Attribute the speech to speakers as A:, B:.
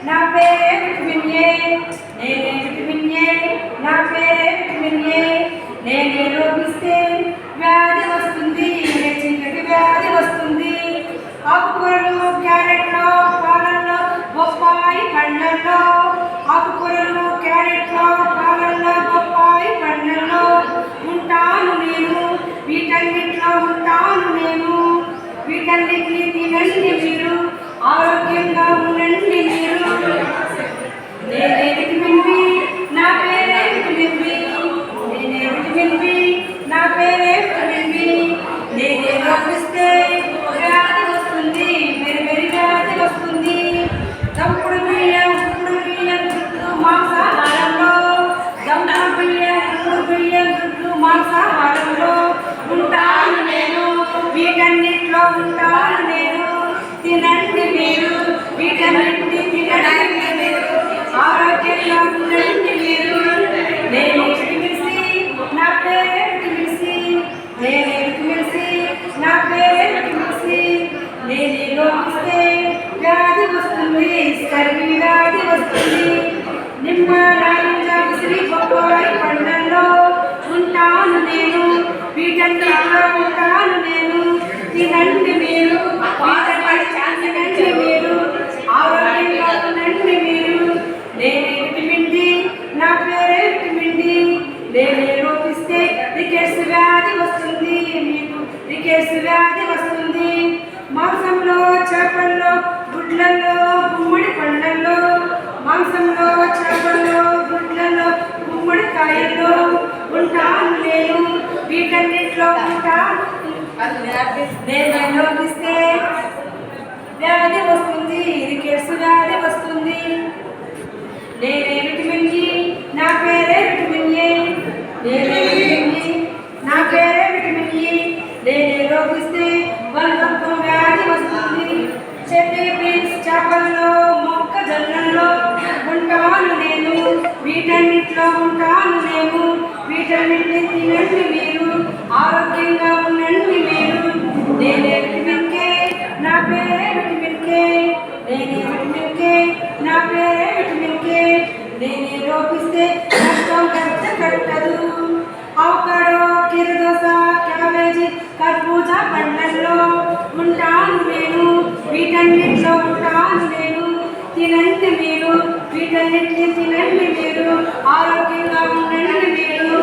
A: నా పేరే vitamin A, నేనే విటమిన్ ఏ, నా పేరే విటమిన్ ఏ. నేనే లోపిస్తే వ్యాధి వస్తుంది, చీకటి వ్యాధి వస్తుంది. ఆకుకూరలు క్యారెట్లో, పాలల్లో, బొప్పాయి పండ్లల్లో, ఆకుకూరలు క్యారెట్లో, పాలల్లో, బొప్పాయి పండ్లల్లో ఉంటాను నేను, వీటన్నిట్లో ఉంటాను నేను. వీటన్నిటిని తినండి మీరు, ఆరోగ్యంగా ఉండండి మీరు. నేనే విటమిన్ బి, నా పేరే విటమిన్ బి, నేనే విటమిన్ బి, నా పేరే విటమిన్ బి. నేనే లోపిస్తే వ్యాధి వస్తుంది, మెరుమెరి వ్యాధి వస్తుంది. దంపుడు బియ్యం, గుడ్డు బియ్యం, గుడ్లు మాంసాహారంలో, దంపుడు బియ్యం, గుడ్డు బియ్యం, గుడ్లు మాంసాహారంలో ఉంటాను నేను, వీటన్నిట్లో ఉంటాను నేను. తినండి మీరు, వీటన్నిటిని తినండి మీరు, ఆరోగ్యంగా ఉండండి మీరు. నేనే విటమిన్ సి, నా పేరే విటమిన్ సి, నేనే విటమిన్ సి, నా పేరే విటమిన్ సి. నేనే లోపిస్తే వ్యాధి వస్తుంది, స్కర్వీ వ్యాధి వస్తుంది. నిమ్మ, నారింజ, ఉసిరి, బొప్పాయి పండ్లల్లో ఉంటాను నేను, వీటన్నిట్లో ఉంటాను నేను. తినండి మీరు, తినండి మీరు, ఆరోగ్యంగా ఉండండి మీరు. నేనే విటమిన్ డి, నా పేరే విటమిన్ డి. నేనే లోపిస్తే రికెట్స్ వ్యాధి వస్తుంది, మీకు రికెట్స్ వ్యాధి వస్తుంది. మాంసంలో, చేపల్లో, గుడ్లలో, గుమ్మడి పండ్లల్లో, మాంసంలో, చేపల్లో, గుడ్లలో, గుమ్మడికాయల్లో ఉంటాను నేను, వీటన్నిట్లో ఉంటాను. నేనే లోపిస్తే వ్యాధి వస్తుంది, రికెట్స్ వ్యాధి వస్తుంది. నేనే విటమిన్ ఇ, నా పేరే విటమిన్ ఏ, నేనే విటమిన్ ఇ, నా పేరే విటమిన్ ఇ. నేనే లోపిస్తే బంధత్వం వ్యాధి వస్తుంది. చెర్రీ బీన్స్, చేపల్లో, మొక్కజొన్నల్లో ఉంటాను నేను, వీటన్నిట్లో ఉంటాను నేను. వీటన్నిటిని తినండి మీరు, ఆరోగ్యంగా ఉండండి మీరు. నేనే విటమిన్ కే, నా పేరే విటమిన్ కే, నేనే విటమిన్ కే, నా పేరే విటమిన్ కే. నేనే లోపిస్తే రక్తం కట్టదు. అవకాడో, కీరదోస, క్యాబేజీ, కర్బూజా పండ్లల్లో ఉంటాను నేను, వీటన్నిట్లో ఉంటాను నేను. తినండి మీరు, వీటన్నిటిని తినండి మీరు, ఆరోగ్యంగా ఉండండి మీరు.